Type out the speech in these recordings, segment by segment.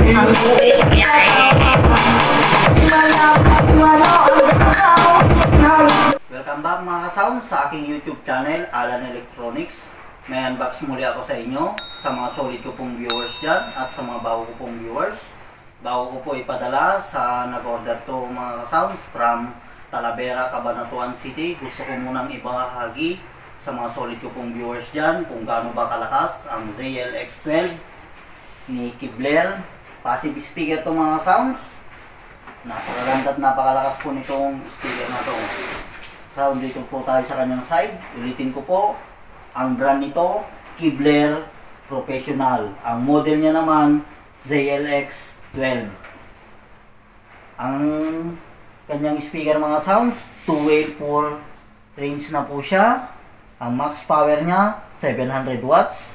Welcome back mga ka-sound sa aking YouTube channel, Alan Electronics. May unbox muli ako sa inyo, sa mga solid ko pong viewers dyan at sa mga bago ko pong viewers. Bago ko po ipadala sa nag-order to mga ka-sounds from Talavera, Cabanatuan City. Gusto ko munang ibahagi sa mga solid ko pong viewers dyan kung gaano ba kalakas ang ZLX12 ni Kibler. Passive speaker to mga sounds. Napakaganda at napakalakas po nitong speaker na to. Sound dito po tayo sa kanyang side. Ulitin ko po, ang brand nito, Kibler Professional. Ang model niya naman, ZLX12. Ang kanyang speaker mga sounds, 2-way 4 range na po siya. Ang max power niya, 700 watts.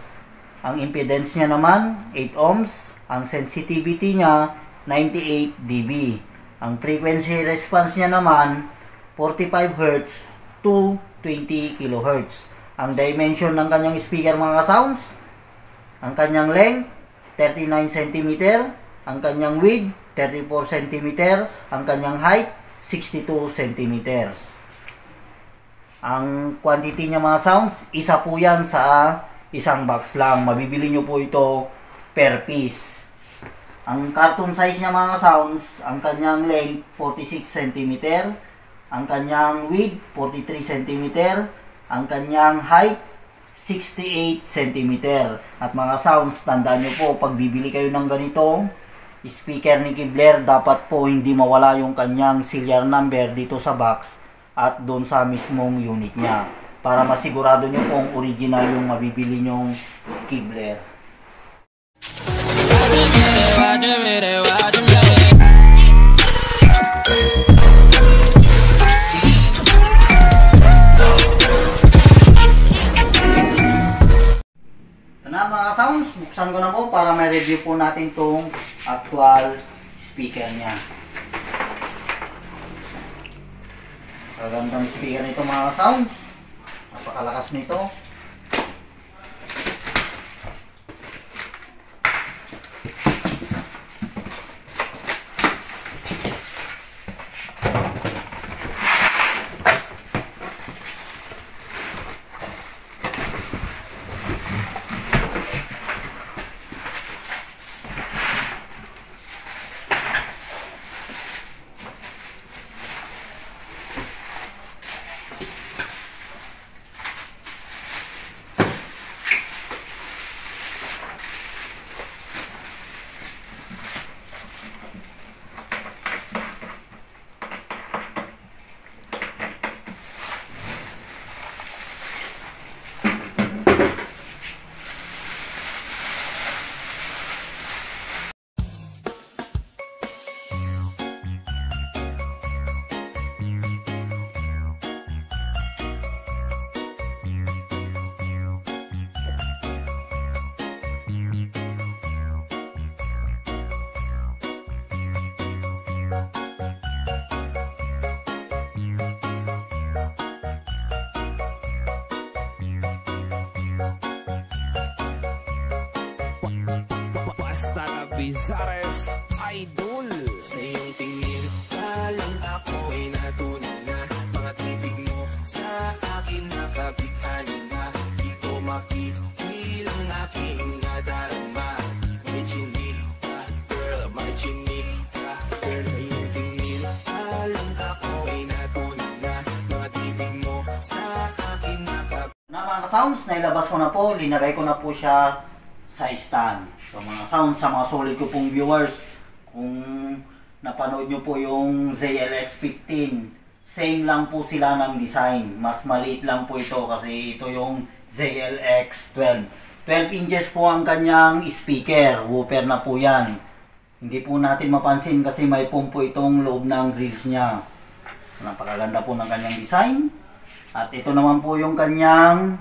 Ang impedance niya naman, 8 ohms. Ang sensitivity niya, 98 dB. Ang frequency response niya naman, 45 Hz to 20 kHz. Ang dimension ng kanyang speaker mga sounds, ang kanyang length, 39 cm. Ang kanyang width, 34 cm. Ang kanyang height, 62 cm. Ang quantity niya mga sounds, isa po yan sa isang box lang. Mabibili nyo po ito per piece. Ang carton size niya mga sounds, ang kanyang length 46 cm, ang kanyang width 43 cm, ang kanyang height 68 cm. At mga sounds, tandaan nyo po, pag bibili kayo ng ganito speaker ni Kibler, dapat po hindi mawala yung kanyang serial number dito sa box at doon sa mismong unit niya, para masigurado nyo pong original yung mabibili nyong Kibler. Na mga sounds, buksan ko na po para may review po natin tong actual speaker niya. Magandang speaker nito mga sounds. Napakalakas nito. Bizares Idol. Sa iyong tingin, alam ako ay natunan na. Mga titig mo sa akin nakabighani na. Ito makikilang aking nadarama. May chinika, girl, may chinika, girl. Sa iyong tingin, alam ako ay natunan na. Mga titig mo sa akin nakabighani Na mga sounds, nailabas ko na po. Linagay ko na po siya sa stand. So mga sounds, sa mga solid ko pong viewers, kung napanood nyo po yung ZLX15, same lang po sila ng design. Mas maliit lang po ito kasi ito yung ZLX12. 12 inches po ang kanyang speaker. Woofer na po yan. Hindi po natin mapansin kasi may pumpo itong loob ng grills niya. Napakaganda po ng kanyang design. At ito naman po yung kanyang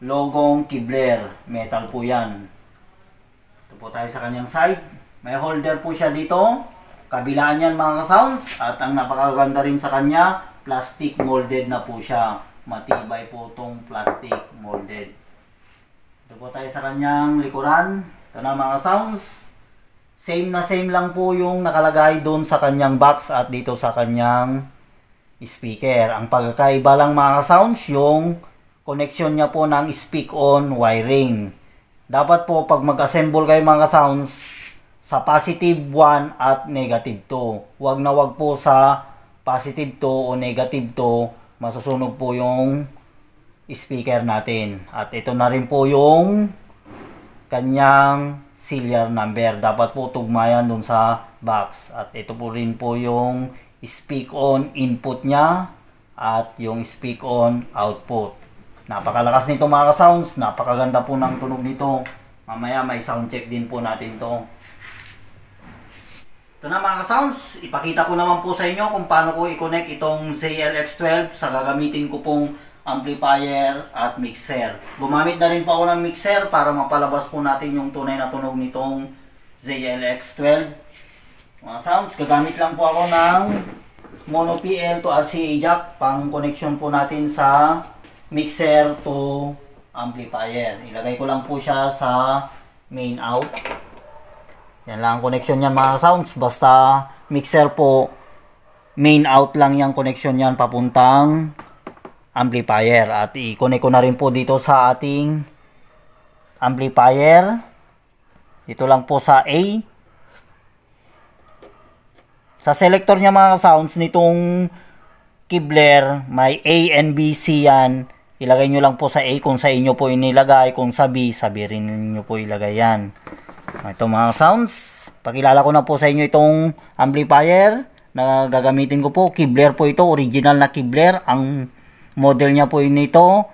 logong Kibler. Metal po yan. Po tayo sa kanyang side. May holder po siya dito. Kabilaan yan mga sounds. At ang napakaganda rin sa kanya, plastic molded na po siya. Matibay po itong plastic molded. Ito po tayo sa kanyang likuran. Ito na mga sounds. Same na same lang po yung nakalagay doon sa kanyang box at dito sa kanyang speaker. Ang pagkakaiba lang mga sounds, yung connection niya po ng speak-on wiring. Dapat po pag mag-assemble kayo mga sounds, sa positive 1 at negative 2. Wag na wag po sa positive 2 o negative 2, masusunog po yung speaker natin. At ito na rin po yung kanyang serial number. Dapat po tugmayan dun sa box. At ito po rin po yung speak on input niya at yung speak on output. Napakalakas nito mga sounds. Napakaganda po ng tunog nito. Mamaya may sound check din po natin to. Ito na mga sounds. Ipakita ko naman po sa inyo kung paano ko i-connect itong ZLX12 sa gagamitin ko pong amplifier at mixer. Gumamit na rin po ako ng mixer para mapalabas po natin yung tunay na tunog nitong ZLX12. Mga sounds, gagamit lang po ako ng mono PL to RCA jack pang connection po natin sa mixer to amplifier. Ilagay ko lang po siya sa main out. Yan lang ang connection niyan mga sounds. Basta mixer po, main out lang yung connection niyan papuntang amplifier. At i-connect ko na rin po dito sa ating amplifier. Dito lang po sa A. Sa selector niya mga sounds nitong Kibler, may A and B, C yan. Ilagay nyo lang po sa A kung sa inyo po inilagay. Kung sa B, sabi rin nyo po ilagay yan. Ito mga sounds. Pakilala ko na po sa inyo itong amplifier na gagamitin ko po. Kibler po ito. Original na Kibler. Ang model niya po nito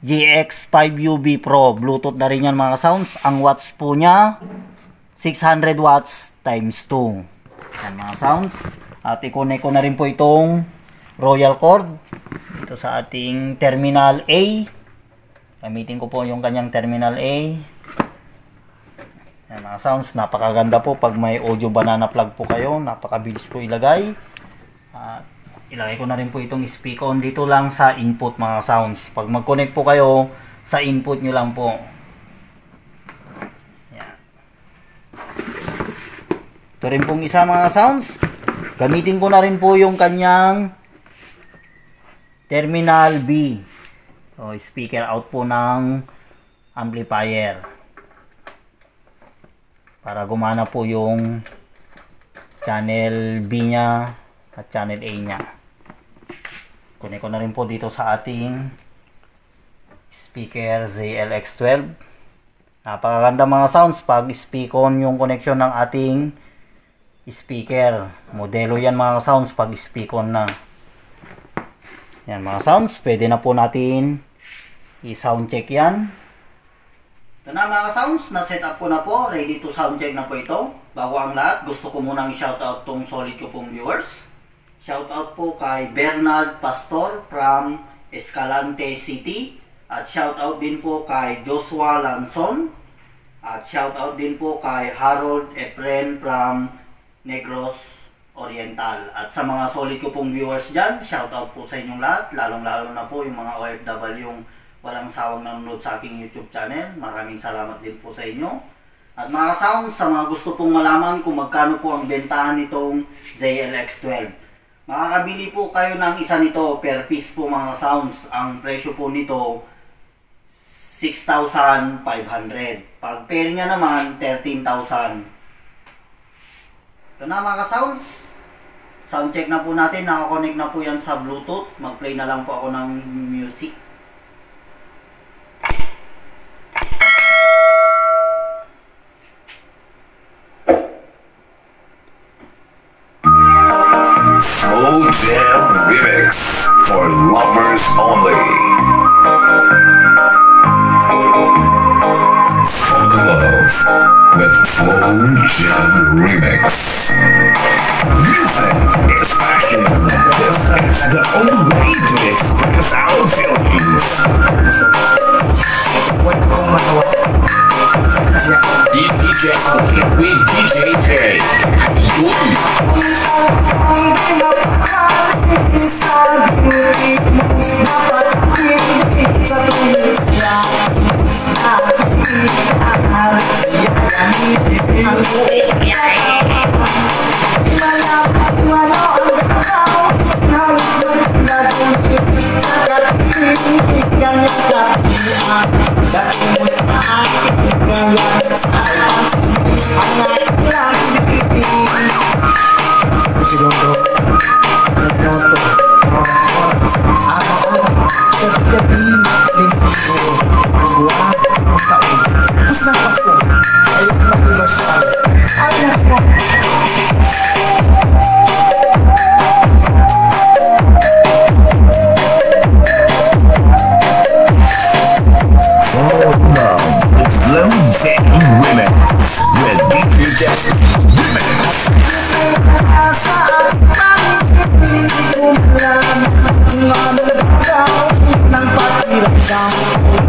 GX5UB Pro. Bluetooth na rin yan mga sounds. Ang watts po niya 600 watts times 2. Yan mga sounds. At i-connect ko na rin po itong Royal cord dito sa ating terminal A. Gamitin ko po yung kanyang terminal A. Yan mga sounds. Napakaganda po pag may audio banana plug po kayo. Napakabilis po ilagay. At ilagay ko na rin po itong speak-on dito lang sa input mga sounds. Pag mag-connect po kayo, sa input nyo lang po. Yan. Ito rin pong isa mga sounds. Gamitin ko na rin po yung kanyang terminal B. So, speaker out po ng amplifier. Para gumana po yung channel B niya at channel A niya. Connect ko na rin po dito sa ating speaker ZLX12. Napakaganda mga sounds pag speak on yung connection ng ating speaker. Modelo yan mga sounds pag speak on na. Yan mga sounds, pwede na po natin i-sound check yan. Ito na mga sounds, na-set up ko na po. Ready to sound check na po ito. Bago ang lahat, gusto ko munang i-shoutout tong solid ko pong viewers. Shoutout po kay Bernard Pastor from Escalante City. At shoutout din po kay Joshua Lanson. At shoutout din po kay Harold Efren from Negros Oriental. At sa mga solid ko pong viewers dyan, shoutout po sa inyong lahat. Lalong-lalo na po yung mga OFW yung walang sawang nanonood sa aking YouTube channel. Maraming salamat din po sa inyo. At mga sounds, sa mga gusto pong malaman kung magkano po ang bentahan nitong ZLX12. Makakabili po kayo ng isa nito per piece po mga sounds. Ang presyo po nito 6,500. Pag pair niya naman 13,000. Ito na mga sounds. Sound check na po natin. Nakakonect na po yan sa Bluetooth. Mag-play na lang po ako ng music. Slow Jam Remix for lovers only. Fall in love with Slow Jam Remix. Music is passion. This is the only way to express our feelings. DJ Slay with DJ J. ang buwis biyahe. Wala ang gagaw, halos nagdadunit sa katingin kanyang kapihan. Dati mo sa akin, ngayon sa alas, ang aking lang bibig. Segundo, nagnoto, oras, araw-araw, gabi-gabi, linggo, ang buwan, ang taon. Mas ng Pasko, ay mag-iwasan, ay nako. Women with DJ Jesse Women.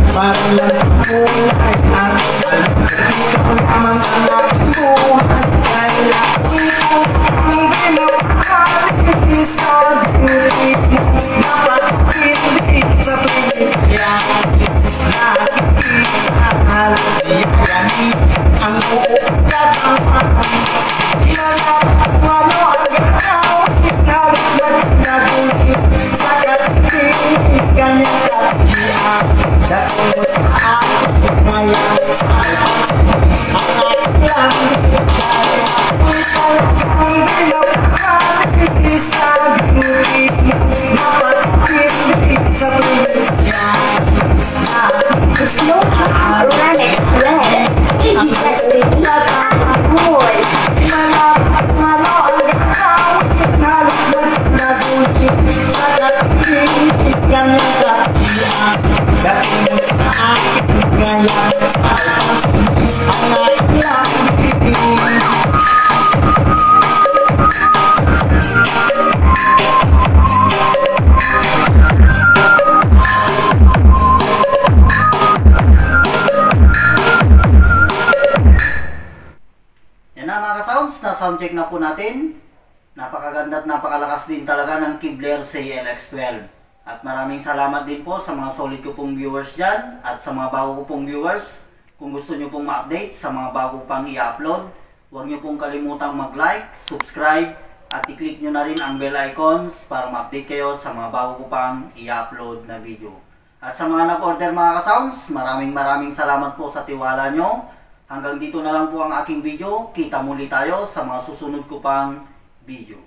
Parang lang ang buhay at ikaw naman ang aking buhay. Dahil ako hindi mapakali sa dilig mo. Napakindi sa tuwing yan. Nakikita halos diyan ang uugat ang walo ang gagaw. Halos nagdagulit sa katingin kanyang kapihan. Dati mo sa akin, ngayon sa alas, ang aking lang bigay. Ako'y talagang di napakali sa dilig mo. Napakindi sa tuwing yan. The slow pop remix blend. DJ Jesse Boy. Walo ang gagaw, halos nagdagulit sa katingin kanyang kapihan. Dati mo sa akin, ngayon sa alas, ang aking lang bibig. Yan na mga ka-sounds, na soundcheck na po natin. Napakaganda at napakalakas din talaga ng Kibler CLX12. At maraming salamat din po sa mga solid ko pong viewers dyan at sa mga bago ko pong viewers. Kung gusto nyo pong ma-update sa mga bago pang i-upload, huwag nyo pong kalimutang mag-like, subscribe, at i-click nyo na rin ang bell icons para ma-update kayo sa mga bago ko pang i-upload na video. At sa mga nag-order mga ka-sounds, maraming salamat po sa tiwala nyo. Hanggang dito na lang po ang aking video. Kita muli tayo sa mga susunod ko pang video.